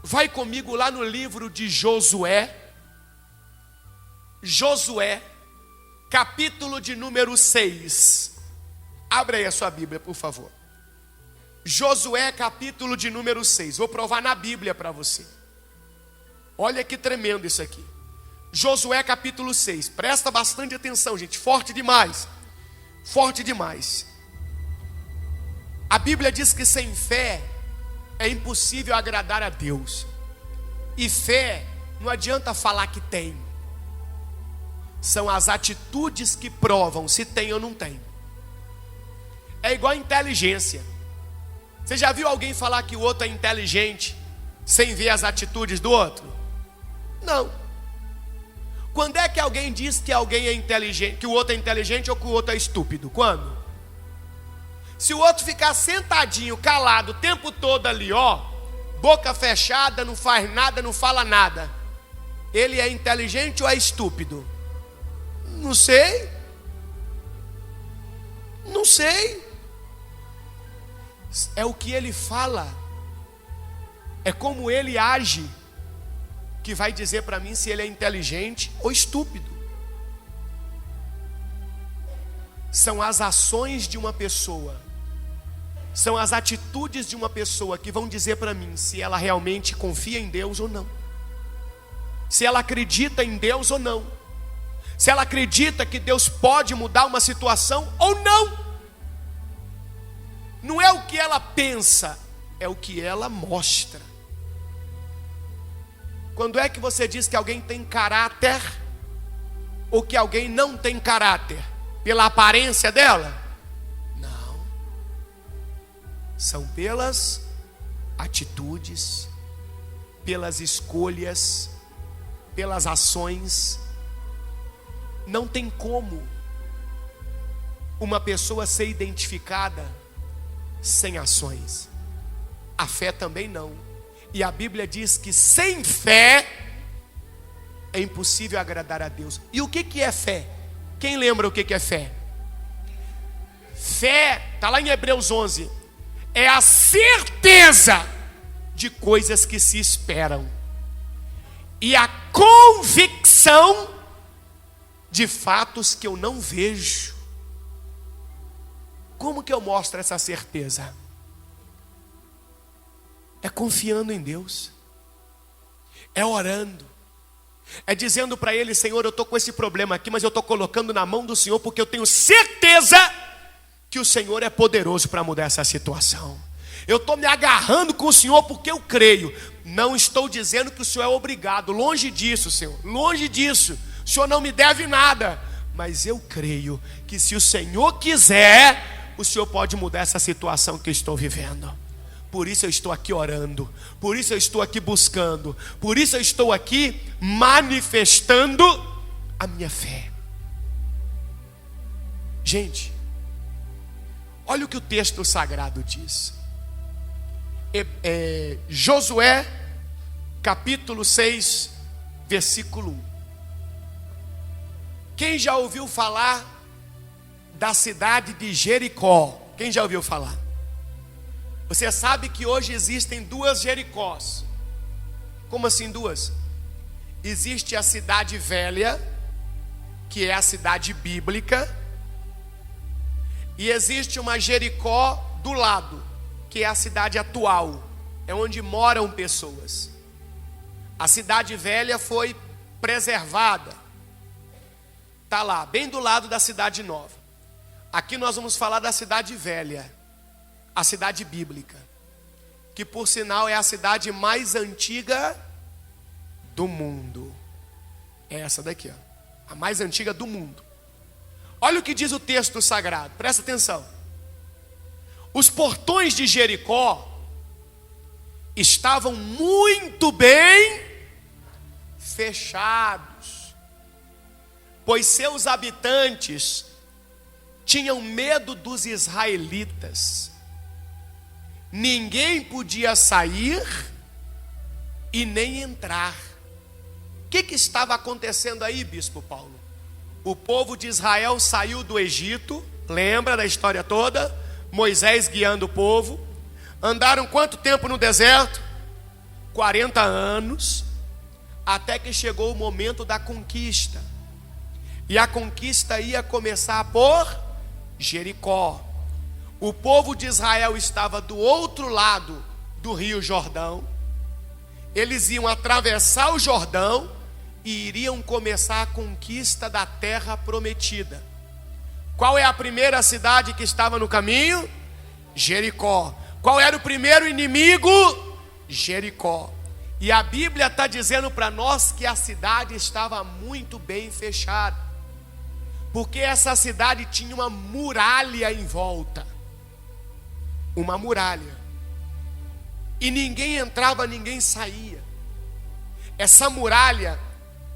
Vai comigo lá no livro de Josué. Josué, capítulo de número 6. Abre aí a sua Bíblia, por favor. Josué, capítulo de número 6. Vou provar na Bíblia para você. Olha que tremendo isso aqui. Josué, capítulo 6. Presta bastante atenção, gente. Forte demais. Forte demais. A Bíblia diz que sem fé é impossível agradar a Deus. E fé não adianta falar que tem. São as atitudes que provam se tem ou não tem. É igual a inteligência. Você já viu alguém falar que o outro é inteligente sem ver as atitudes do outro? Não. Quando é que alguém diz que alguém é inteligente, que o outro é inteligente ou que o outro é estúpido? Quando? Se o outro ficar sentadinho, calado o tempo todo ali, ó, boca fechada, não faz nada, não fala nada, ele é inteligente ou é estúpido? Não sei. Não sei. É o que ele fala, é como ele age, que vai dizer para mim se ele é inteligente ou estúpido. São as ações de uma pessoa, são as atitudes de uma pessoa que vão dizer para mim se ela realmente confia em Deus ou não, se ela acredita em Deus ou não, se ela acredita que Deus pode mudar uma situação ou não. Não é o que ela pensa, é o que ela mostra. Quando é que você diz que alguém tem caráter ou que alguém não tem caráter? Pela aparência dela? Não. São pelas atitudes, pelas escolhas, pelas ações. Não tem como uma pessoa ser identificada sem ações. A fé também não. E a Bíblia diz que sem fé é impossível agradar a Deus. E o que é fé? Quem lembra o que é fé? Fé, está lá em Hebreus 11, é a certeza de coisas que se esperam e a convicção de fatos que eu não vejo. Como que eu mostro essa certeza? É confiando em Deus, é orando, é dizendo para Ele: Senhor, eu estou com esse problema aqui, mas eu estou colocando na mão do Senhor, porque eu tenho certeza que o Senhor é poderoso para mudar essa situação. Eu estou me agarrando com o Senhor porque eu creio. Não estou dizendo que o Senhor é obrigado, longe disso, Senhor, longe disso. O Senhor não me deve nada, mas eu creio que se o Senhor quiser, o Senhor pode mudar essa situação que eu estou vivendo. Por isso eu estou aqui orando, por isso eu estou aqui buscando, por isso eu estou aqui manifestando a minha fé. Gente, olha o que o texto sagrado diz. Josué, capítulo 6, versículo 1. Quem já ouviu falar da cidade de Jericó? Quem já ouviu falar? Você sabe que hoje existem duas Jericós. Como assim duas? Existe a cidade velha, que é a cidade bíblica, e existe uma Jericó do lado, que é a cidade atual, é onde moram pessoas. A cidade velha foi preservada, está lá, bem do lado da cidade nova. Aqui nós vamos falar da cidade velha, a cidade bíblica, que por sinal é a cidade mais antiga do mundo. É essa daqui, ó, a mais antiga do mundo. Olha o que diz o texto sagrado, presta atenção. Os portões de Jericó estavam muito bem fechados, pois seus habitantes tinham medo dos israelitas. Ninguém podia sair e nem entrar. O que estava acontecendo aí, Bispo Paulo? O povo de Israel saiu do Egito, lembra da história toda? Moisés guiando o povo. Andaram quanto tempo no deserto? 40 anos, até que chegou o momento da conquista. E a conquista ia começar por Jericó. O povo de Israel estava do outro lado do rio Jordão. Eles iam atravessar o Jordão e iriam começar a conquista da terra prometida. Qual é a primeira cidade que estava no caminho? Jericó. Qual era o primeiro inimigo? Jericó. E a Bíblia está dizendo para nós que a cidade estava muito bem fechada, porque essa cidade tinha uma muralha em volta. Uma muralha. E ninguém entrava, ninguém saía. Essa muralha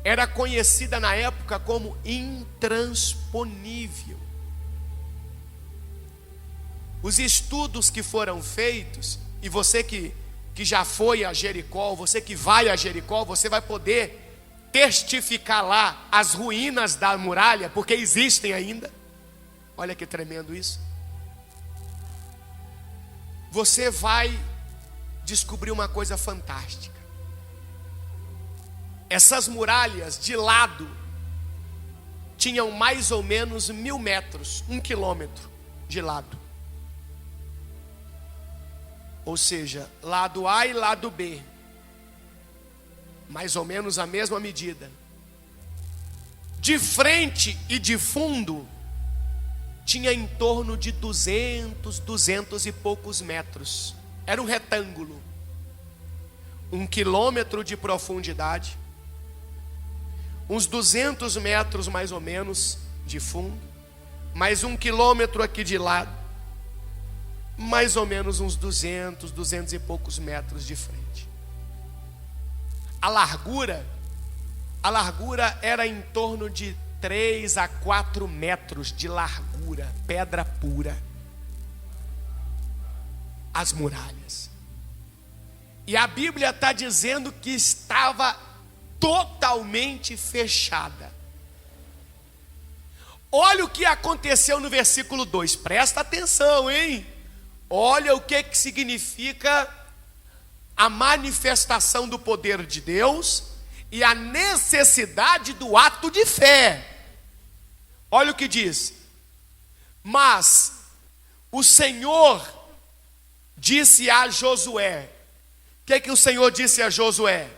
era conhecida na época como intransponível. Os estudos que foram feitos, e você que já foi a Jericó, você que vai a Jericó, você vai poder testificar lá as ruínas da muralha, porque existem ainda. Olha que tremendo isso. Você vai descobrir uma coisa fantástica. Essas muralhas de lado tinham mais ou menos 1000 metros, 1 quilômetro de lado. Ou seja, lado A e lado B, mais ou menos a mesma medida. De frente e de fundo, tinha em torno de 200 e poucos metros. Era um retângulo. 1 quilômetro de profundidade, uns 200 metros mais ou menos de fundo, mais 1 quilômetro aqui de lado, mais ou menos uns 200 e poucos metros de frente. A largura era em torno de 3 a 4 metros de largura, pedra pura. As muralhas. E a Bíblia está dizendo que estava totalmente fechada. Olha o que aconteceu no versículo 2, presta atenção, hein? Olha o que significa a manifestação do poder de Deus e a necessidade do ato de fé. Olha o que diz: mas o Senhor disse a Josué. O que o Senhor disse a Josué?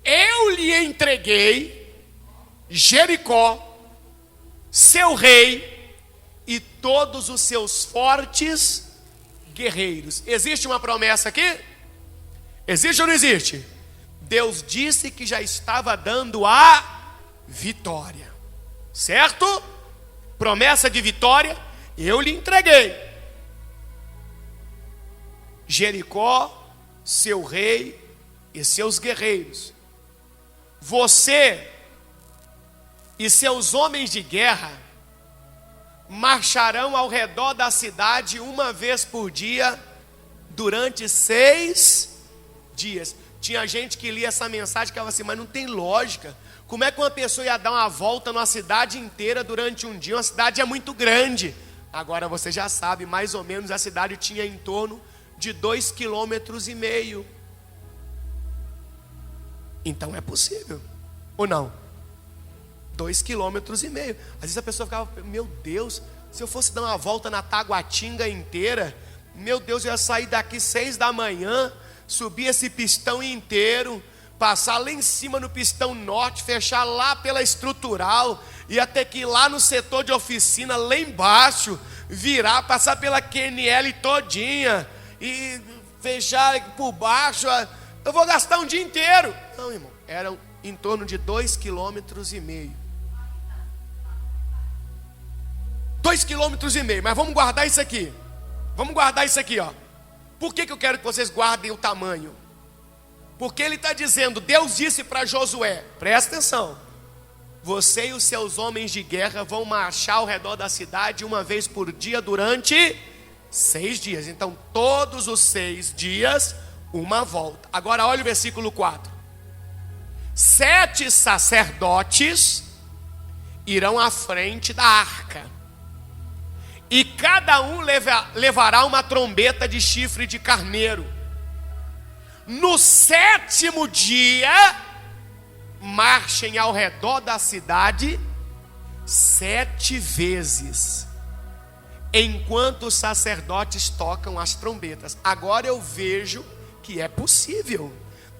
Eu lhe entreguei Jericó, seu rei e todos os seus fortes guerreiros. Existe uma promessa aqui? Existe ou não existe? Deus disse que já estava dando a vitória, certo? Promessa de vitória. Eu lhe entreguei Jericó, seu rei e seus guerreiros. Você e seus homens de guerra marcharão ao redor da cidade uma vez por dia durante 6 dias. Tinha gente que lia essa mensagem e ficava assim, mas não tem lógica. Como é que uma pessoa ia dar uma volta numa cidade inteira durante um dia? Uma cidade é muito grande. Agora você já sabe, mais ou menos a cidade tinha em torno de 2,5 quilômetros. Então é possível, ou não? 2,5 quilômetros. Às vezes a pessoa ficava, meu Deus, se eu fosse dar uma volta na Taguatinga inteira, meu Deus, eu ia sair daqui 6 da manhã, subir esse pistão inteiro, passar lá em cima no pistão norte, fechar lá pela estrutural, ia ter que ir lá no setor de oficina, lá embaixo, virar, passar pela QNL todinha, e fechar por baixo. Eu vou gastar um dia inteiro. Não, irmão, eram em torno de 2,5 quilômetros. 2,5 quilômetros, mas vamos guardar isso aqui. Vamos guardar isso aqui, ó. Por que eu quero que vocês guardem o tamanho? Porque ele está dizendo, Deus disse para Josué, presta atenção, você e os seus homens de guerra vão marchar ao redor da cidade uma vez por dia durante 6 dias. Então todos os 6 dias uma volta. Agora olha o versículo 4. 7 sacerdotes irão à frente da arca, e cada um levará uma trombeta de chifre de carneiro. No 7º dia, marchem ao redor da cidade 7 vezes, enquanto os sacerdotes tocam as trombetas. Agora eu vejo que é possível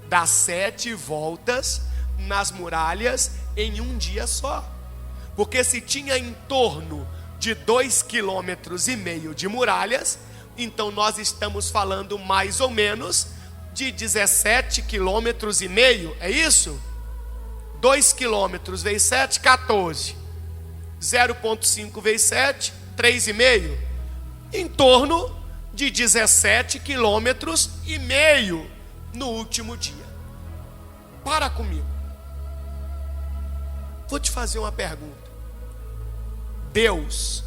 dar 7 voltas nas muralhas em um dia só. Porque se tinha em torno de 2,5 km de muralhas, então nós estamos falando mais ou menos de 17,5 km, é isso? 2 km vezes 7, 14. 0,5 vezes 7, 3,5. Em torno de 17,5 km no último dia. Para comigo. Vou te fazer uma pergunta. Deus,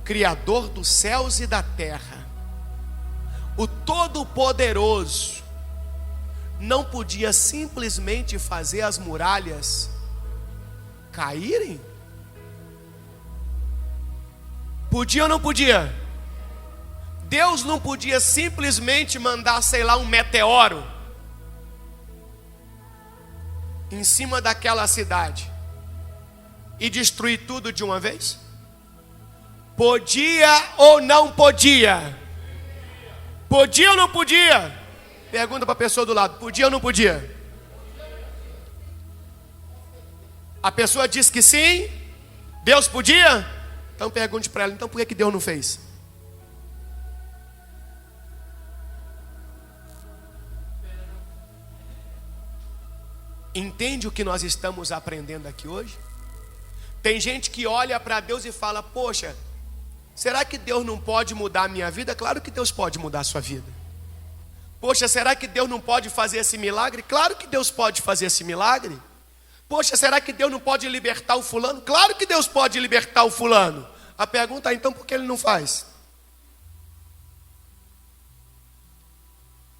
Criador dos céus e da terra, o Todo-Poderoso, não podia simplesmente fazer as muralhas caírem? Podia ou não podia? Deus não podia simplesmente mandar, sei lá, um meteoro em cima daquela cidade e destruir tudo de uma vez? Podia ou não podia? Podia ou não podia? Pergunta para a pessoa do lado: podia ou não podia? A pessoa diz que sim. Deus podia? Então pergunte para ela: então por que Deus não fez? Entende o que nós estamos aprendendo aqui hoje? Tem gente que olha para Deus e fala: poxa, será que Deus não pode mudar a minha vida? Claro que Deus pode mudar a sua vida. Poxa, será que Deus não pode fazer esse milagre? Claro que Deus pode fazer esse milagre. Poxa, será que Deus não pode libertar o fulano? Claro que Deus pode libertar o fulano. A pergunta é: então por que Ele não faz?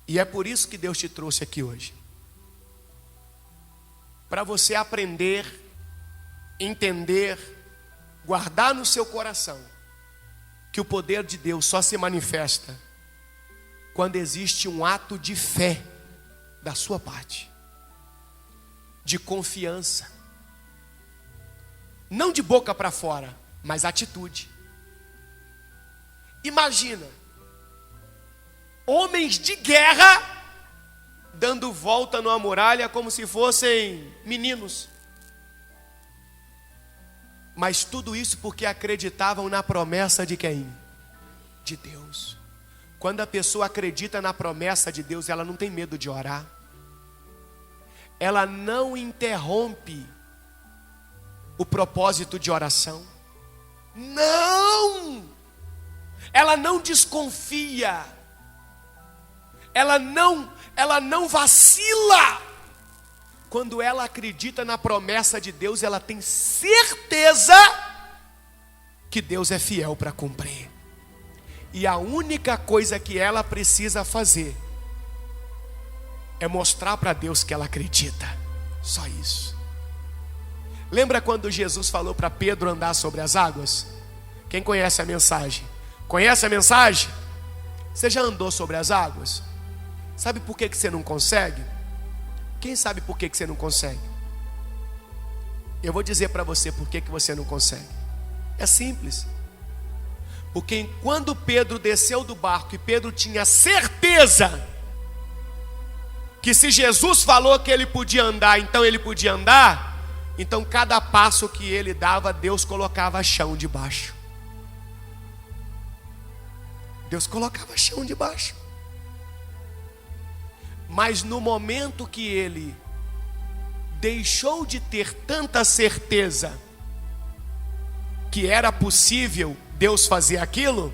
E é por isso que Deus te trouxe aqui hoje, para você aprender, entender, guardar no seu coração que o poder de Deus só se manifesta quando existe um ato de fé da sua parte, de confiança, não de boca para fora, mas atitude. Imagina homens de guerra dando volta numa muralha como se fossem meninos. Mas tudo isso porque acreditavam na promessa de quem? De Deus. Quando a pessoa acredita na promessa de Deus, ela não tem medo de orar. Ela não interrompe o propósito de oração. Não! Ela não desconfia. Ela não vacila. Quando ela acredita na promessa de Deus, ela tem certeza que Deus é fiel para cumprir. E a única coisa que ela precisa fazer é mostrar para Deus que ela acredita. Só isso. Lembra quando Jesus falou para Pedro andar sobre as águas? Quem conhece a mensagem? Conhece a mensagem? Você já andou sobre as águas? Sabe por que você não consegue? Quem sabe por que você não consegue? Eu vou dizer para você por que você não consegue. É simples. Porque quando Pedro desceu do barco e Pedro tinha certeza que se Jesus falou que ele podia andar, então ele podia andar, então cada passo que ele dava, Deus colocava chão debaixo. Deus colocava chão debaixo. Mas no momento que ele deixou de ter tanta certeza que era possível Deus fazer aquilo,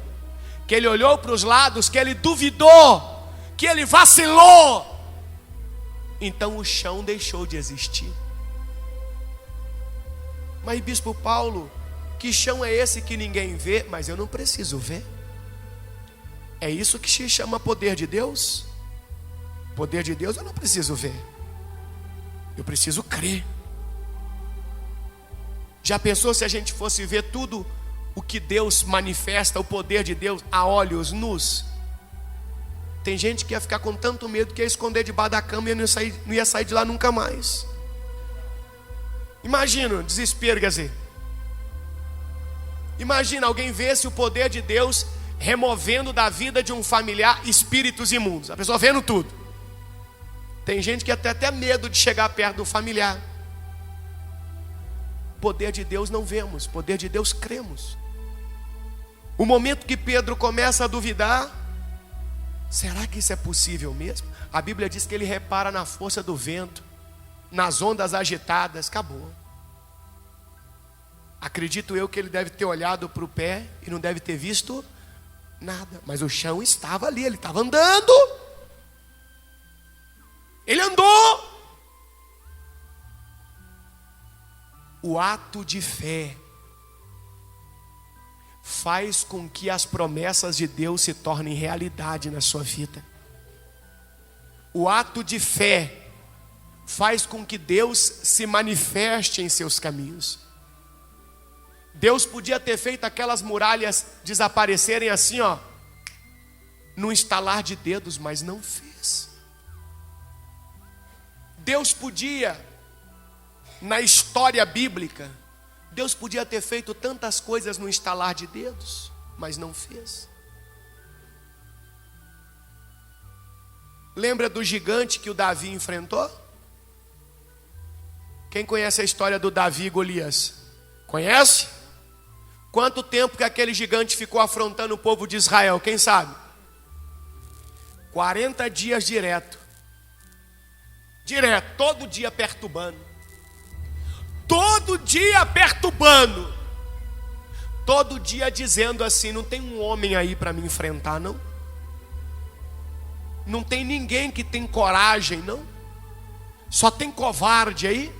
que ele olhou para os lados, que ele duvidou, que ele vacilou, então o chão deixou de existir. Mas bispo Paulo, que chão é esse que ninguém vê? Mas eu não preciso ver. É isso que se chama poder de Deus. Poder de Deus eu não preciso ver, eu preciso crer. Já pensou se a gente fosse ver tudo o que Deus manifesta, o poder de Deus, a olhos nus? Tem gente que ia ficar com tanto medo que ia esconder debaixo da cama e não ia sair de lá nunca mais. Imagina o desespero, quer dizer. Imagina alguém vesse o poder de Deus removendo da vida de um familiar espíritos imundos. A pessoa vendo tudo. Tem gente que até medo de chegar perto do familiar. Poder de Deus não vemos, poder de Deus cremos. O momento que Pedro começa a duvidar, será que isso é possível mesmo? A Bíblia diz que ele repara na força do vento, nas ondas agitadas. Acabou. Acredito eu que ele deve ter olhado para o pé e não deve ter visto nada. Mas o chão estava ali, ele estava andando. Ele andou. O ato de fé faz com que as promessas de Deus se tornem realidade na sua vida. O ato de fé faz com que Deus se manifeste em seus caminhos. Deus podia ter feito aquelas muralhas desaparecerem assim, ó, num estalar de dedos, mas não fez. Deus podia, na história bíblica, Deus podia ter feito tantas coisas no estalar de dedos, mas não fez. Lembra do gigante que o Davi enfrentou? Quem conhece a história do Davi e Golias? Conhece? Quanto tempo que aquele gigante ficou afrontando o povo de Israel? Quem sabe? 40 dias direto. Direto, todo dia perturbando. Todo dia perturbando. Todo dia dizendo assim: não tem um homem aí para me enfrentar, não. Não tem ninguém que tem coragem, não. Só tem covarde aí.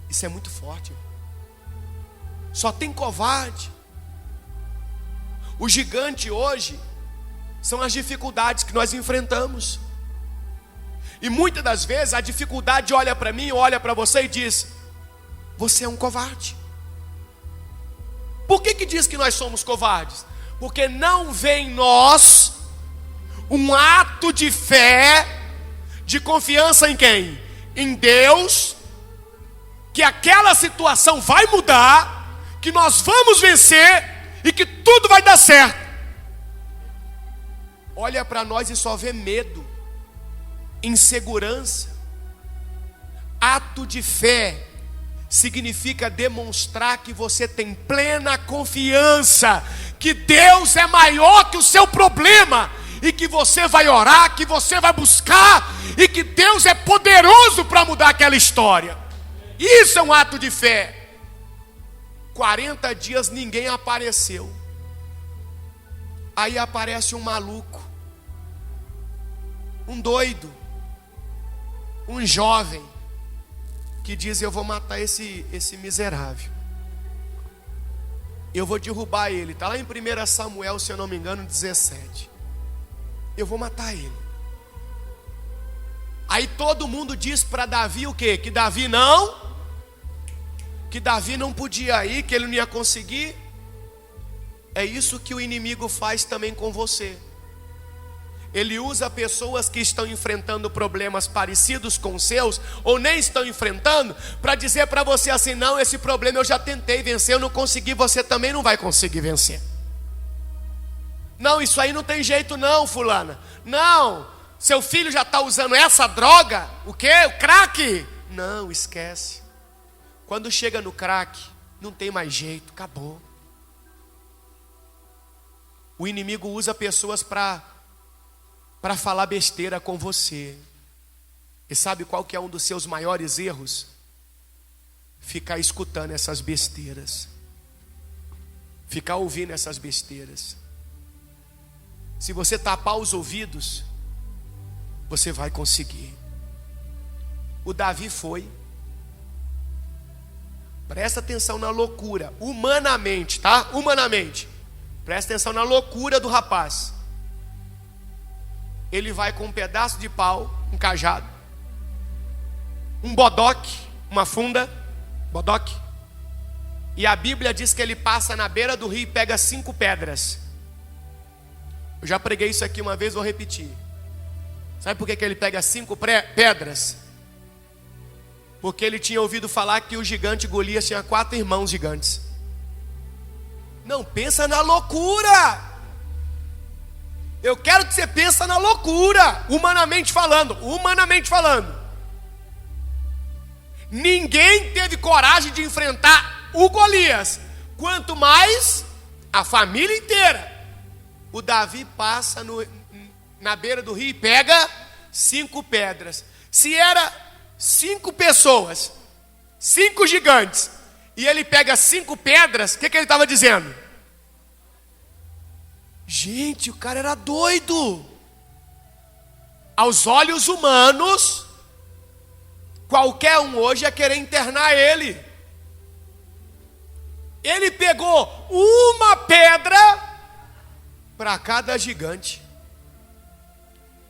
Isso é muito forte. Só tem covarde. O gigante hoje são as dificuldades que nós enfrentamos. E muitas das vezes a dificuldade olha para mim, olha para você e diz: você é um covarde. Por que diz que nós somos covardes? Porque não vê em nós um ato de fé, de confiança em quem? Em Deus, que aquela situação vai mudar, que nós vamos vencer e que tudo vai dar certo. Olha para nós e só vê medo, insegurança. Ato de fé significa demonstrar que você tem plena confiança que Deus é maior que o seu problema, e que você vai orar, que você vai buscar, e que Deus é poderoso para mudar aquela história. Isso é um ato de fé. 40 dias ninguém apareceu. Aí aparece um maluco, um doido, um jovem, que diz: eu vou matar esse miserável. Eu vou derrubar ele. Está lá em 1 Samuel, se eu não me engano, 17. Eu vou matar ele. Aí todo mundo diz para Davi o quê? Que Davi não podia ir, que ele não ia conseguir. É isso que o inimigo faz também com você. Ele usa pessoas que estão enfrentando problemas parecidos com os seus, ou nem estão enfrentando, para dizer para você assim: não, esse problema eu já tentei vencer, eu não consegui, você também não vai conseguir vencer. Não, isso aí não tem jeito não, fulana. Não, seu filho já está usando essa droga. O quê? O crack? Não, esquece. Quando chega no crack, não tem mais jeito, acabou. O inimigo usa pessoas para falar besteira com você. E sabe qual que é um dos seus maiores erros? Ficar escutando essas besteiras. Ficar ouvindo essas besteiras. Se você tapar os ouvidos, você vai conseguir. O Davi foi. Presta atenção na loucura. Humanamente, tá? Humanamente. Presta atenção na loucura do rapaz. Ele vai com um pedaço de pau, um cajado, um bodoque, uma funda, bodoque. E a Bíblia diz que ele passa na beira do rio e pega 5 pedras. Eu já preguei isso aqui uma vez, vou repetir. Sabe por que ele pega 5 pedras? Porque ele tinha ouvido falar que o gigante Golias tinha 4 irmãos gigantes. Não, pensa na loucura. Eu quero que você pense na loucura, humanamente falando. Ninguém teve coragem de enfrentar o Golias, quanto mais a família inteira. O Davi passa na beira do rio e pega 5 pedras. Se era 5 pessoas, 5 gigantes, e ele pega 5 pedras, o que ele estava dizendo? Gente, o cara era doido. Aos olhos humanos, qualquer um hoje ia querer internar ele. Ele pegou uma pedra para cada gigante.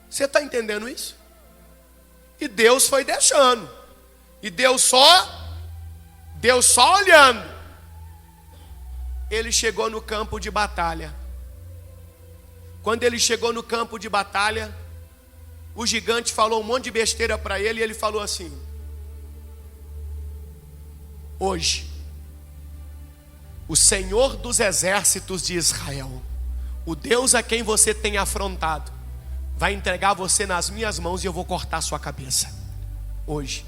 Você está entendendo isso? E Deus foi deixando. E Deus só olhando. Ele chegou no campo de batalha. Quando ele chegou no campo de batalha, o gigante falou um monte de besteira para ele, e ele falou assim: hoje, o Senhor dos exércitos de Israel, o Deus a quem você tem afrontado, vai entregar você nas minhas mãos e eu vou cortar a sua cabeça. Hoje.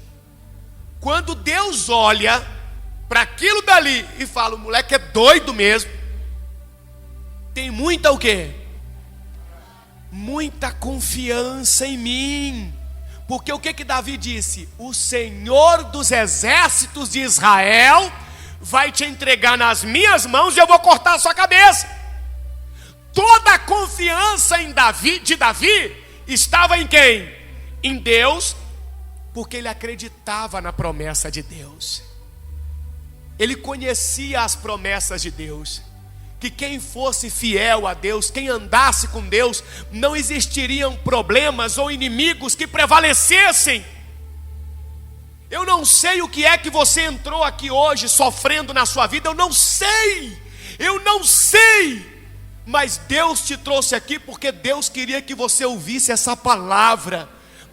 Quando Deus olha para aquilo dali e fala: o moleque é doido mesmo, tem muita o quê? Muita confiança em mim. Porque o que Davi disse? O Senhor dos exércitos de Israel vai te entregar nas minhas mãos e eu vou cortar a sua cabeça. Toda a confiança de Davi estava em quem? Em Deus, porque ele acreditava na promessa de Deus. Ele conhecia as promessas de Deus, que quem fosse fiel a Deus, quem andasse com Deus, não existiriam problemas ou inimigos que prevalecessem. Eu não sei o que é que você entrou aqui hoje sofrendo na sua vida, eu não sei, mas Deus te trouxe aqui porque Deus queria que você ouvisse essa palavra.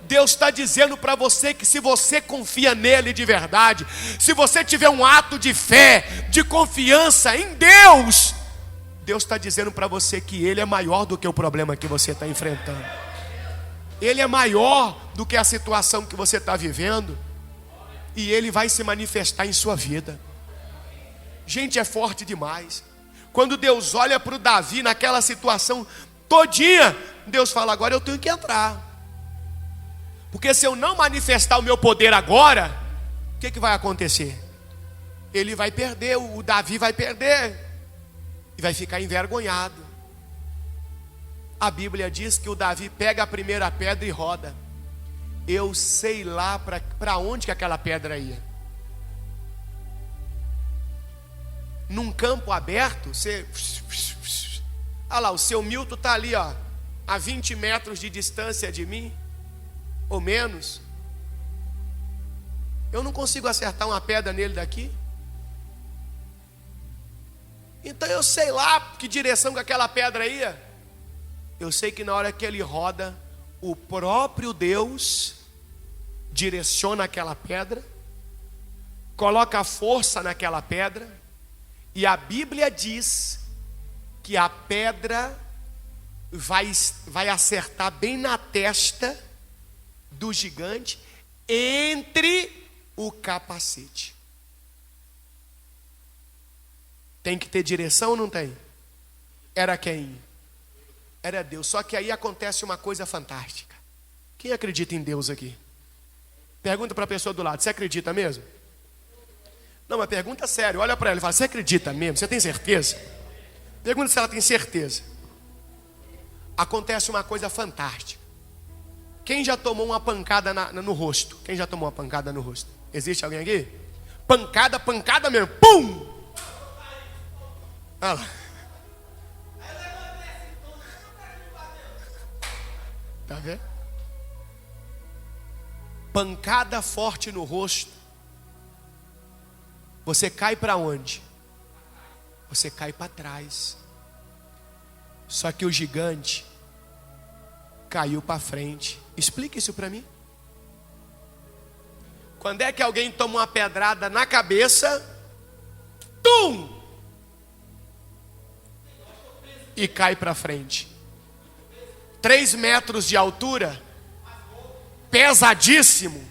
Deus está dizendo para você que se você confia nele de verdade, se você tiver um ato de fé, de confiança em Deus, Deus está dizendo para você que Ele é maior do que o problema que você está enfrentando. Ele é maior do que a situação que você está vivendo. E Ele vai se manifestar em sua vida. Gente, é forte demais. Quando Deus olha para o Davi naquela situação todinha, Deus fala: agora eu tenho que entrar. Porque se eu não manifestar o meu poder agora, o que vai acontecer? Ele vai perder, o Davi vai perder. E vai ficar envergonhado. A Bíblia diz que o Davi pega a primeira pedra e roda. Eu sei lá para onde que aquela pedra ia. Num campo aberto, você... Olha lá, o seu Milton está ali, ó, a 20 metros de distância de mim, ou menos. Eu não consigo acertar uma pedra nele daqui. Então eu sei lá que direção que aquela pedra ia. Eu sei que na hora que ele roda, o próprio Deus direciona aquela pedra, coloca força naquela pedra, e a Bíblia diz que a pedra vai acertar bem na testa do gigante, entre o capacete. Tem que ter direção ou não tem? Era quem? Era Deus. Só que aí acontece uma coisa fantástica. Quem acredita em Deus aqui? Pergunta para a pessoa do lado: você acredita mesmo? Não, mas pergunta sério. Olha para ela e fala: você acredita mesmo? Você tem certeza? Pergunta se ela tem certeza. Acontece uma coisa fantástica. Quem já tomou uma pancada no rosto? Quem já tomou uma pancada no rosto? Existe alguém aqui? Pancada mesmo. Pum! Olha lá. Tá vendo? Pancada forte no rosto. Você cai para onde? Você cai para trás. Só que o gigante caiu para frente. Explica isso para mim. Quando é que alguém toma uma pedrada na cabeça, tum, e cai para frente? 3 metros de altura, pesadíssimo.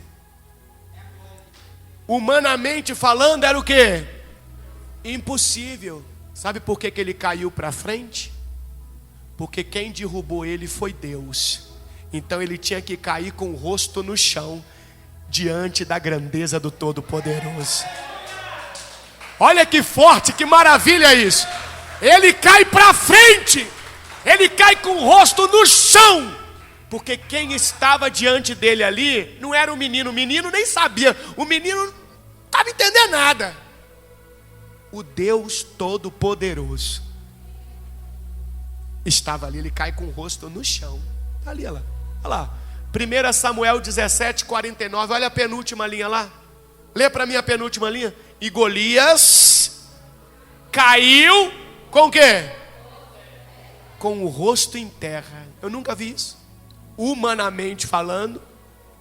Humanamente falando, era o quê? Impossível. Sabe por que ele caiu para frente? Porque quem derrubou ele foi Deus. Então ele tinha que cair com o rosto no chão, diante da grandeza do Todo-Poderoso. Olha que forte, que maravilha isso. Ele cai para frente, ele cai com o rosto no chão, porque quem estava diante dele ali não era o menino nem sabia, o menino não estava entendendo nada. O Deus Todo-Poderoso estava ali, ele cai com o rosto no chão. Está ali, olha lá. 1 Samuel 17:49, olha a penúltima linha lá. Lê para mim a penúltima linha. E Golias caiu com o quê? Com o rosto em terra. Eu nunca vi isso. Humanamente falando,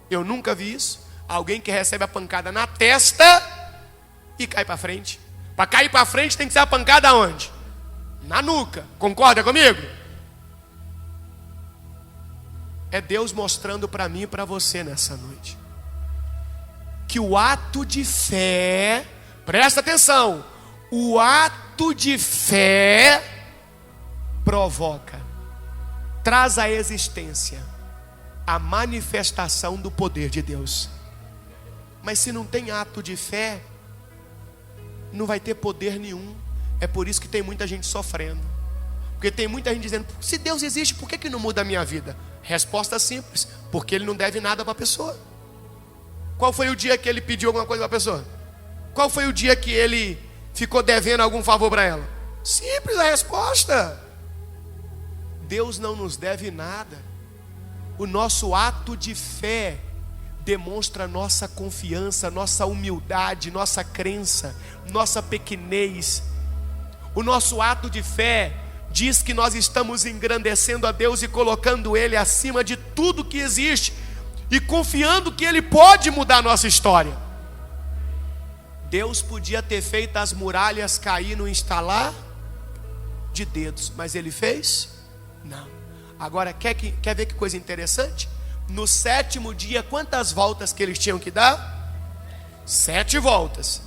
eu nunca vi isso. Alguém que recebe a pancada na testa e cai para frente. Para cair para frente tem que ser a pancada aonde? Na nuca. Concorda comigo? É Deus mostrando para mim e para você nessa noite que o ato de fé, presta atenção, o ato de fé provoca, traz à existência a manifestação do poder de Deus. Mas se não tem ato de fé, não vai ter poder nenhum. É por isso que tem muita gente sofrendo. Porque tem muita gente dizendo: se Deus existe, por que não muda a minha vida? Resposta simples: porque Ele não deve nada para a pessoa. Qual foi o dia que Ele pediu alguma coisa para a pessoa? Qual foi o dia que Ele ficou devendo algum favor para ela? Simples a resposta. Deus não nos deve nada. O nosso ato de fé demonstra nossa confiança, nossa humildade, nossa crença, nossa pequenez. O nosso ato de fé diz que nós estamos engrandecendo a Deus e colocando Ele acima de tudo que existe e confiando que Ele pode mudar a nossa história. Deus podia ter feito as muralhas cair no estalar de dedos, mas Ele fez? Não. Agora, quer ver que coisa interessante? No 7º dia, quantas voltas que eles tinham que dar? 7 voltas.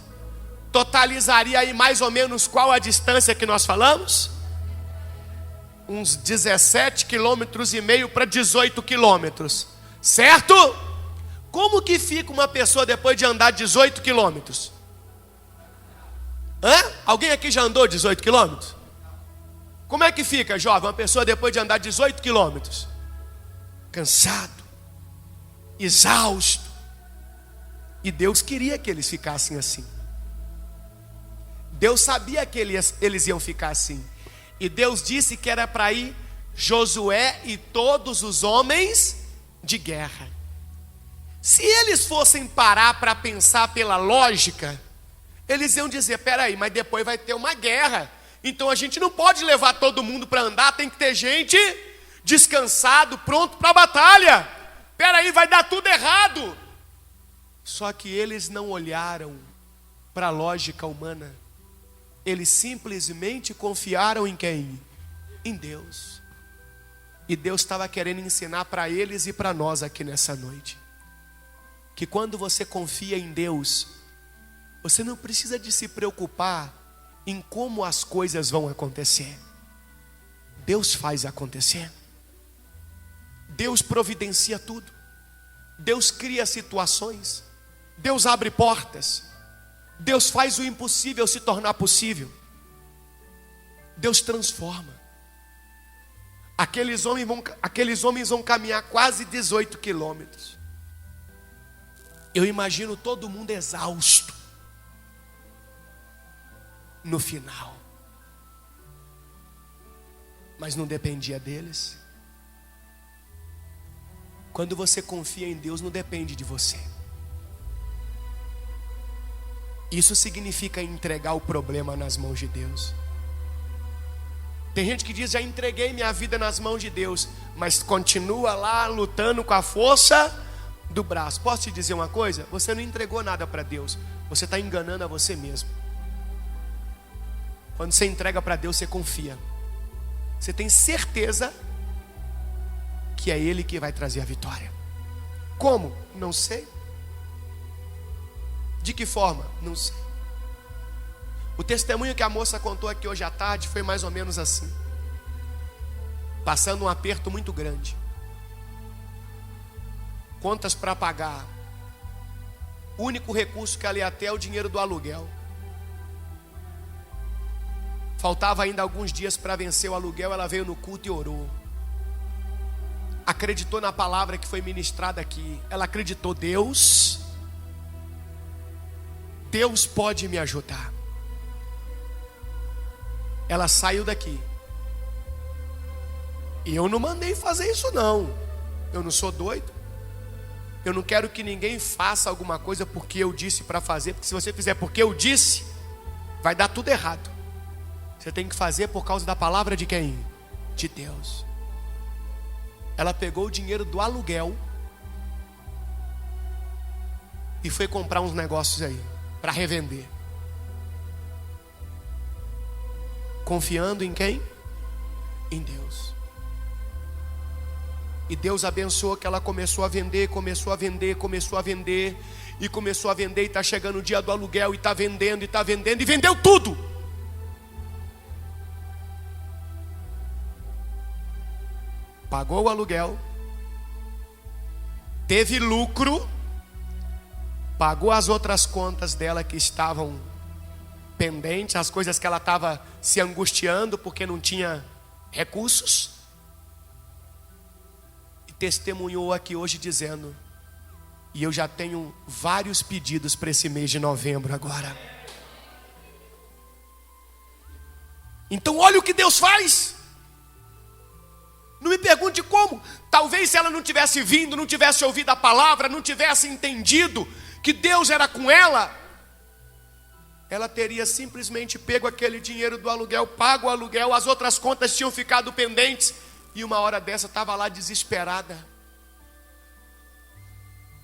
Totalizaria aí mais ou menos qual a distância que nós falamos? Uns 17,5 km para 18 km. Certo? Como que fica uma pessoa depois de andar 18 km? Alguém aqui já andou 18 km? Como é que fica, jovem, uma pessoa depois de andar 18 km? Cansado, exausto. E Deus queria que eles ficassem assim. Deus sabia que eles iam ficar assim. E Deus disse que era para ir Josué e todos os homens de guerra. Se eles fossem parar para pensar pela lógica, eles iam dizer: peraí, mas depois vai ter uma guerra. Então a gente não pode levar todo mundo para andar, tem que ter gente descansado, pronto para a batalha. Peraí, vai dar tudo errado. Só que eles não olharam para a lógica humana. Eles simplesmente confiaram em quem? Em Deus. E Deus estava querendo ensinar para eles e para nós aqui nessa noite que quando você confia em Deus, você não precisa de se preocupar em como as coisas vão acontecer. Deus faz acontecer. Deus providencia tudo. Deus cria situações. Deus abre portas. Deus faz o impossível se tornar possível. Deus transforma. Aqueles homens vão caminhar quase 18 quilômetros. Eu imagino todo mundo exausto no final. Mas não dependia deles. Quando você confia em Deus, não depende de você. Isso significa entregar o problema nas mãos de Deus. Tem gente que diz: já entreguei minha vida nas mãos de Deus, mas continua lá lutando com a força do braço. Posso te dizer uma coisa? Você não entregou nada para Deus, você está enganando a você mesmo. Quando você entrega para Deus, você confia, você tem certeza que é Ele que vai trazer a vitória. Como? Não sei. De que forma? Não sei. O testemunho que a moça contou aqui hoje à tarde foi mais ou menos assim: passando um aperto muito grande, contas para pagar, o único recurso que ela ia ter é o dinheiro do aluguel. Faltava ainda alguns dias para vencer o aluguel. Ela veio no culto e orou, acreditou na palavra que foi ministrada aqui. Ela acreditou: Deus pode me ajudar. Ela saiu daqui. E eu não mandei fazer isso não. Eu não sou doido. Eu não quero que ninguém faça alguma coisa porque eu disse para fazer, porque se você fizer porque eu disse, vai dar tudo errado. Você tem que fazer por causa da palavra de quem? De Deus. Ela pegou o dinheiro do aluguel e foi comprar uns negócios aí para revender. Confiando em quem? Em Deus. E Deus abençoou que ela começou a vender, e está chegando o dia do aluguel, e está vendendo, e vendeu tudo. Pagou o aluguel, teve lucro, pagou as outras contas dela que estavam pendentes, as coisas que ela estava se angustiando porque não tinha recursos, e testemunhou aqui hoje dizendo: e eu já tenho vários pedidos para esse mês de novembro agora. Então olha o que Deus faz. Não me pergunte como. Talvez se ela não tivesse vindo, não tivesse ouvido a palavra, não tivesse entendido que Deus era com ela, ela teria simplesmente pego aquele dinheiro do aluguel, pago o aluguel, as outras contas tinham ficado pendentes, e uma hora dessa estava lá desesperada,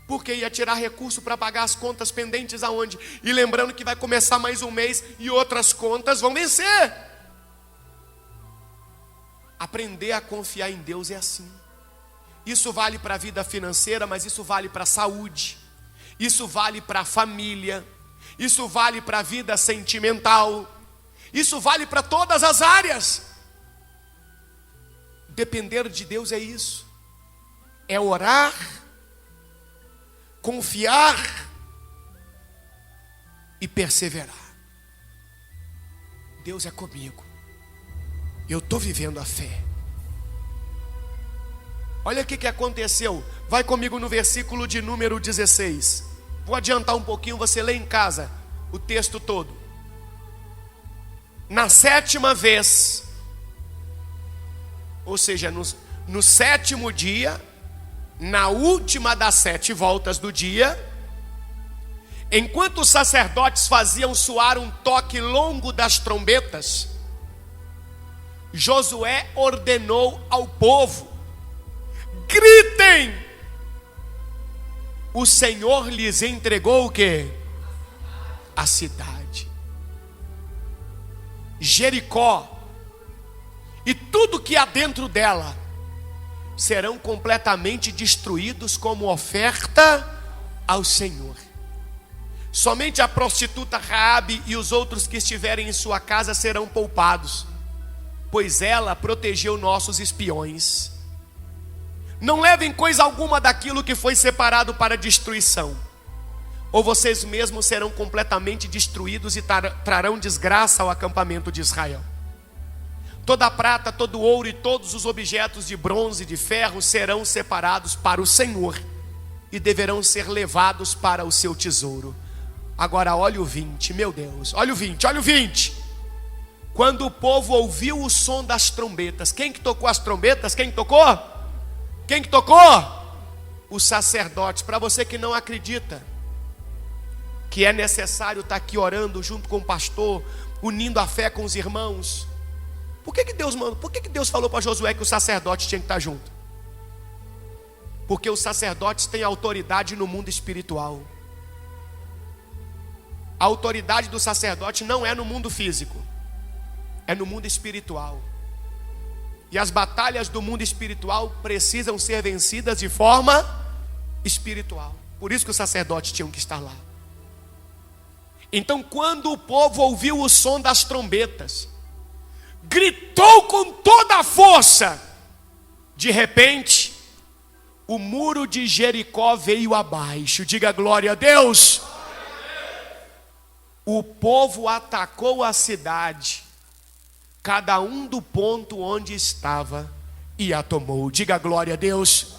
porque ia tirar recurso para pagar as contas pendentes aonde? E lembrando que vai começar mais um mês e outras contas vão vencer. Aprender a confiar em Deus é assim. Isso vale para a vida financeira, mas isso vale para a saúde, isso vale para a família, isso vale para a vida sentimental, isso vale para todas as áreas. Depender de Deus é isso, é orar, confiar e perseverar. Deus é comigo, eu estou vivendo a fé. Olha o que aconteceu. Vai comigo no versículo de número 16. Vou adiantar um pouquinho, você lê em casa o texto todo. Na 7ª vez, ou seja, no 7º dia, na última das 7 voltas do dia, enquanto os sacerdotes faziam soar um toque longo das trombetas, Josué ordenou ao povo: gritem! O Senhor lhes entregou o quê? A cidade. Jericó e tudo que há dentro dela serão completamente destruídos como oferta ao Senhor. Somente a prostituta Raabe e os outros que estiverem em sua casa serão poupados, pois ela protegeu nossos espiões. Não levem coisa alguma daquilo que foi separado para destruição, ou vocês mesmos serão completamente destruídos e trarão desgraça ao acampamento de Israel. Toda a prata, todo o ouro e todos os objetos de bronze e de ferro serão separados para o Senhor e deverão ser levados para o seu tesouro. Agora olha o 20, meu Deus, olha o 20, olha o 20. Quando o povo ouviu o som das trombetas, quem que tocou as trombetas? Quem tocou? Quem que tocou? Os sacerdotes. Para você que não acredita que é necessário estar aqui orando junto com o pastor, unindo a fé com os irmãos, Por que Deus mandou? Por que Deus falou para Josué que o sacerdote tinha que estar junto? Porque os sacerdotes têm autoridade no mundo espiritual. A autoridade do sacerdote não é no mundo físico, é no mundo espiritual. E as batalhas do mundo espiritual precisam ser vencidas de forma espiritual. Por isso que os sacerdotes tinham que estar lá. Então, quando o povo ouviu o som das trombetas, gritou com toda a força. De repente, o muro de Jericó veio abaixo. Diga glória a Deus. O povo atacou a cidade, cada um do ponto onde estava, e a tomou. Diga glória a Deus.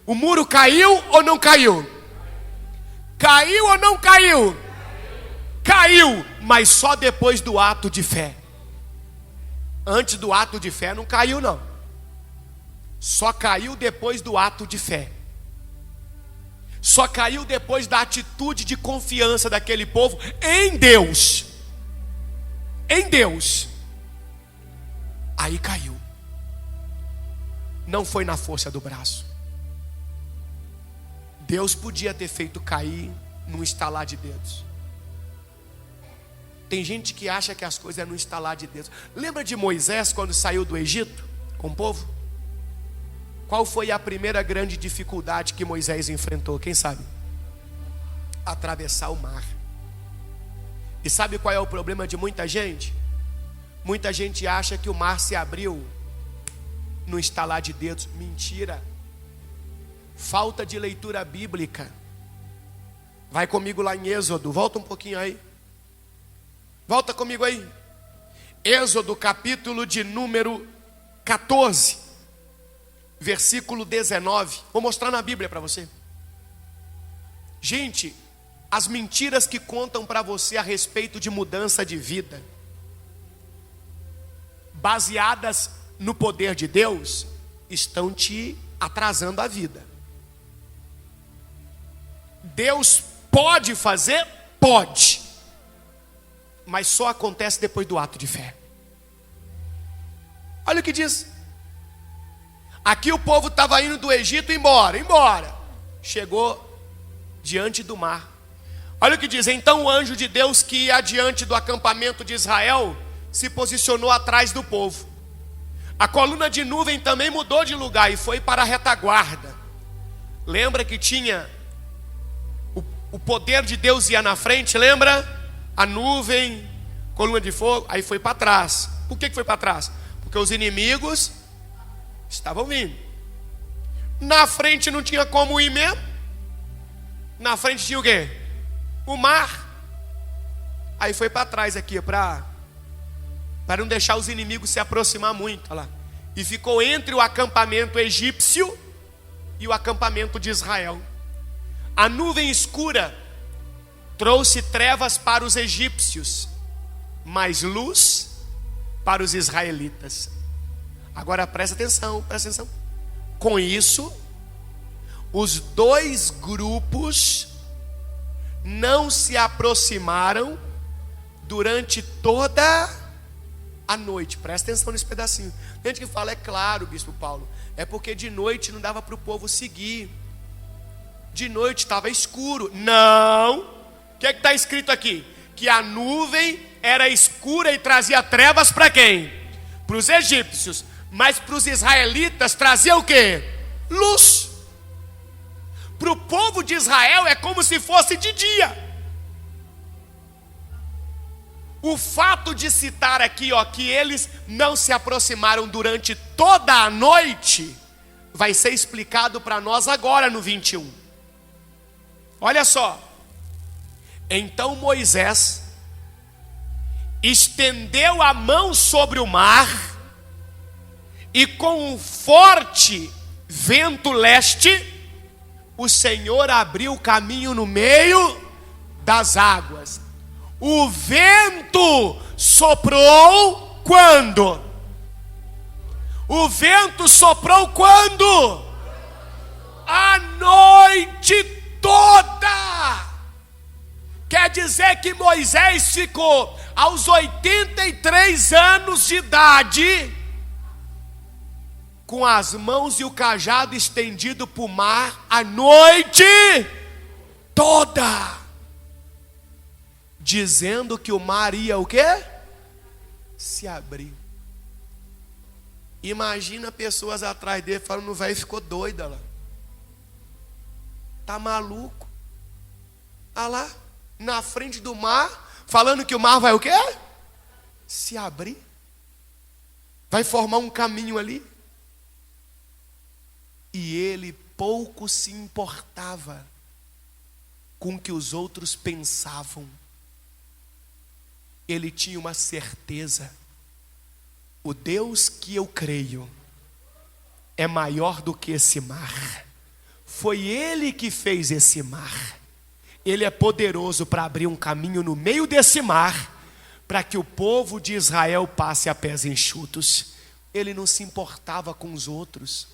O muro caiu ou não caiu? Caiu ou não caiu? Caiu, mas só depois do ato de fé. Antes do ato de fé não caiu não. Só caiu depois do ato de fé. Só caiu depois da atitude de confiança daquele povo em Deus. Em Deus. Aí caiu. Não foi na força do braço. Deus podia ter feito cair num estalar de dedos. Tem gente que acha que as coisas é no estalar de dedos. Lembra de Moisés quando saiu do Egito com o povo? Qual foi a primeira grande dificuldade que Moisés enfrentou? Quem sabe? Atravessar o mar. E sabe qual é o problema de muita gente? Muita gente acha que o mar se abriu no estalar de dedos. Mentira. Falta de leitura bíblica. Vai comigo lá em Êxodo. Volta um pouquinho aí. Volta comigo aí. Êxodo capítulo de número 14. Versículo 19. Vou mostrar na Bíblia para você. Gente, as mentiras que contam para você a respeito de mudança de vida, baseadas no poder de Deus, estão te atrasando a vida. Deus pode fazer? Pode. Mas só acontece depois do ato de fé. Olha o que diz. Aqui o povo estava indo do Egito embora. Chegou diante do mar. Olha o que diz. Então o anjo de Deus que ia diante do acampamento de Israel se posicionou atrás do povo. A coluna de nuvem também mudou de lugar e foi para a retaguarda. Lembra que tinha o poder de Deus ia na frente, lembra? A nuvem, coluna de fogo, aí foi para trás. Por que foi para trás? Porque os inimigos estavam vindo. Na frente não tinha como ir mesmo. Na frente tinha o quê? O mar. Aí foi para trás aqui, para não deixar os inimigos se aproximar muito. Olha lá. E ficou entre o acampamento egípcio e o acampamento de Israel. A nuvem escura trouxe trevas para os egípcios, mas luz para os israelitas. Agora presta atenção. Com isso, os dois grupos não se aproximaram durante toda a noite. Presta atenção nesse pedacinho. Tem gente que fala, é claro, bispo Paulo, é porque de noite não dava para o povo seguir. De noite estava escuro. Não. O que está escrito aqui? Que a nuvem era escura e trazia trevas para quem? Para os egípcios. Mas para os israelitas trazia o quê? Luz. Para o povo de Israel é como se fosse de dia. O fato de citar aqui, que eles não se aproximaram durante toda a noite, vai ser explicado para nós agora no 21. Olha só. Então Moisés estendeu a mão sobre o mar, e com um forte vento leste, o Senhor abriu o caminho no meio das águas. O vento soprou quando? O vento soprou quando? A noite toda. Quer quer dizer que Moisés ficou aos 83 anos de idade, com as mãos e o cajado estendido para o mar a noite toda, dizendo que o mar ia o quê? Se abrir. Imagina pessoas atrás dele falando: o velho ficou doida lá, tá maluco? Ah lá, na frente do mar, falando que o mar vai o quê? Se abrir. Vai formar um caminho ali. E ele pouco se importava com o que os outros pensavam. Ele tinha uma certeza: o Deus que eu creio é maior do que esse mar. Foi Ele que fez esse mar. Ele é poderoso para abrir um caminho no meio desse mar, para que o povo de Israel passe a pés enxutos. Ele não se importava com os outros.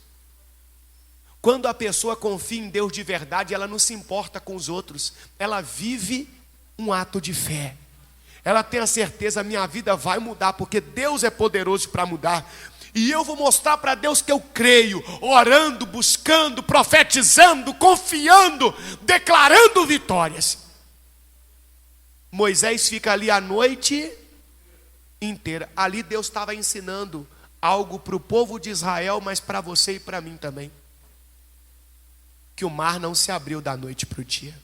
Quando a pessoa confia em Deus de verdade, ela não se importa com os outros. Ela vive um ato de fé. Ela tem a certeza: minha vida vai mudar, porque Deus é poderoso para mudar. E eu vou mostrar para Deus que eu creio, orando, buscando, profetizando, confiando, declarando vitórias. Moisés fica ali a noite inteira. Ali Deus estava ensinando algo para o povo de Israel, mas para você e para mim também. Que o mar não se abriu da noite para o dia.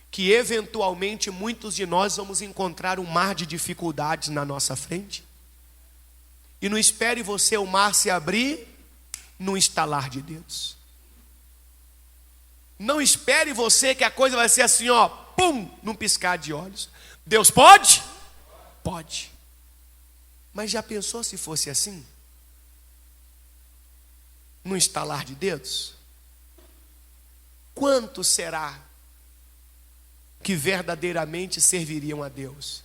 Que eventualmente muitos de nós vamos encontrar um mar de dificuldades na nossa frente. E não espere você o mar se abrir num estalar de dedos. Não espere você que a coisa vai ser assim, ó, pum, num piscar de olhos. Deus pode? Pode. Mas já pensou se fosse assim? Num estalar de dedos? Quantos será que verdadeiramente serviriam a Deus?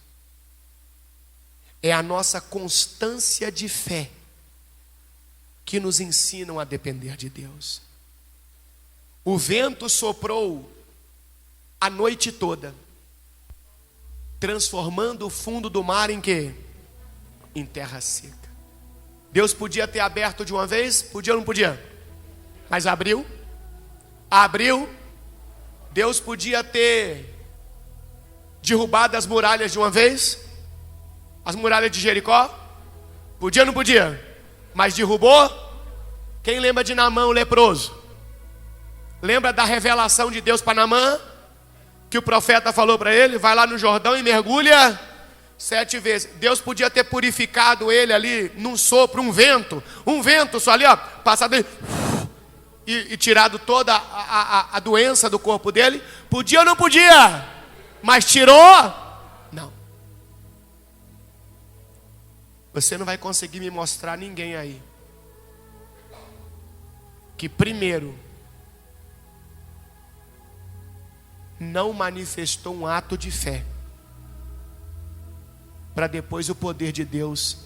É a nossa constância de fé que nos ensinam a depender de Deus. O vento soprou a noite toda, transformando o fundo do mar em quê? Em terra seca. Deus podia ter aberto de uma vez? Podia ou não podia? Mas abriu. Abriu. Deus podia ter derrubado as muralhas de uma vez? As muralhas de Jericó? Podia ou não podia? Mas derrubou? Quem lembra de Naamã, o leproso? Lembra da revelação de Deus para Naamã? Que o profeta falou para ele: vai lá no Jordão e mergulha 7 vezes. Deus podia ter purificado ele ali num sopro, um vento só ali, ó, passado e tirado toda a doença do corpo dele. Podia ou não podia? Mas tirou? Não. Você não vai conseguir me mostrar ninguém aí que primeiro não manifestou um ato de fé, para depois o poder de Deus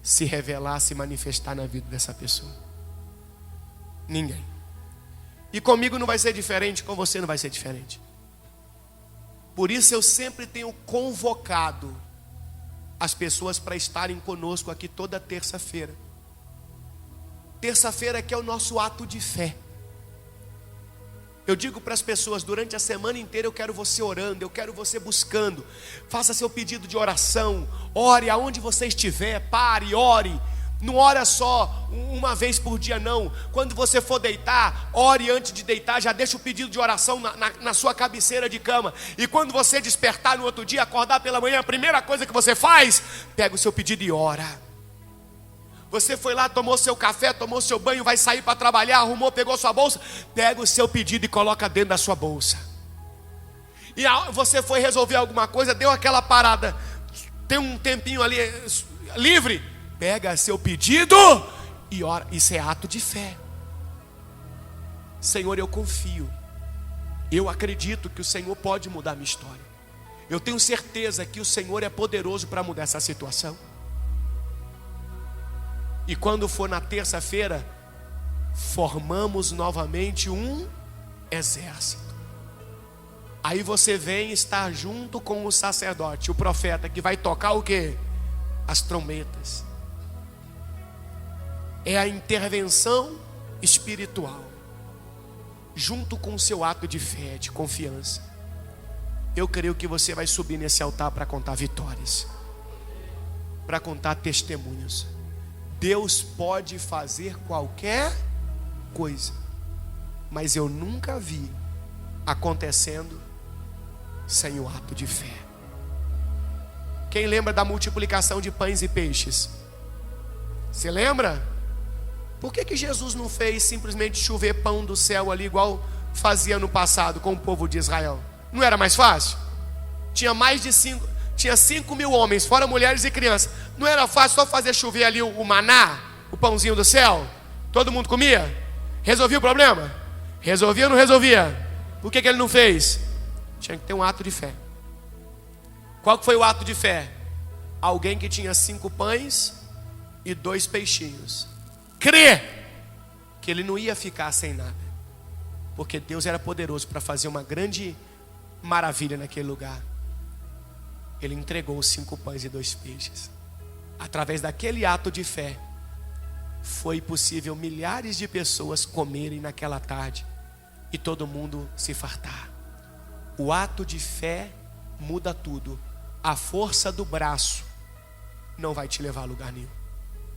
se revelar, se manifestar na vida dessa pessoa. Ninguém. E comigo não vai ser diferente, com você não vai ser diferente. Por isso eu sempre tenho convocado as pessoas para estarem conosco aqui toda terça-feira. Terça-feira que é o nosso ato de fé. Eu digo para as pessoas: durante a semana inteira eu quero você orando, eu quero você buscando. Faça seu pedido de oração, ore aonde você estiver, pare, ore. Não ora só uma vez por dia não. Quando você for deitar, ore antes de deitar. Já deixa o pedido de oração na sua cabeceira de cama. E quando você despertar no outro dia, acordar pela manhã, a primeira coisa que você faz, pega o seu pedido e ora. Você foi lá, tomou seu café, tomou seu banho, vai sair para trabalhar, arrumou, pegou sua bolsa, pega o seu pedido e coloca dentro da sua bolsa. E você foi resolver alguma coisa, deu aquela parada, tem um tempinho ali livre, pega seu pedido e ora. Isso é ato de fé. Senhor, eu confio, eu acredito que o Senhor pode mudar a minha história. Eu tenho certeza que o Senhor é poderoso para mudar essa situação. E quando for na terça-feira, formamos novamente um exército. Aí você vem estar junto com o sacerdote, o profeta, que vai tocar o quê? As trombetas. É a intervenção espiritual, junto com o seu ato de fé, de confiança. Eu creio que você vai subir nesse altar para contar vitórias, para contar testemunhos. Deus pode fazer qualquer coisa, mas eu nunca vi acontecendo sem o ato de fé. Quem lembra da multiplicação de pães e peixes? Você lembra? Por que Jesus não fez simplesmente chover pão do céu ali, igual fazia no passado com o povo de Israel? Não era mais fácil? Tinha 5 mil homens, fora mulheres e crianças. Não era fácil só fazer chover ali o maná, o pãozinho do céu? Todo mundo comia? Resolvia o problema? Resolvia ou não resolvia? Por que ele não fez? Tinha que ter um ato de fé. Qual que foi o ato de fé? Alguém que tinha 5 pães e 2 peixinhos crer que ele não ia ficar sem nada, porque Deus era poderoso para fazer uma grande maravilha naquele lugar. Ele entregou os 5 pães e 2 peixes. Através daquele ato de fé, foi possível milhares de pessoas comerem naquela tarde e todo mundo se fartar. O ato de fé muda tudo. A força do braço não vai te levar a lugar nenhum.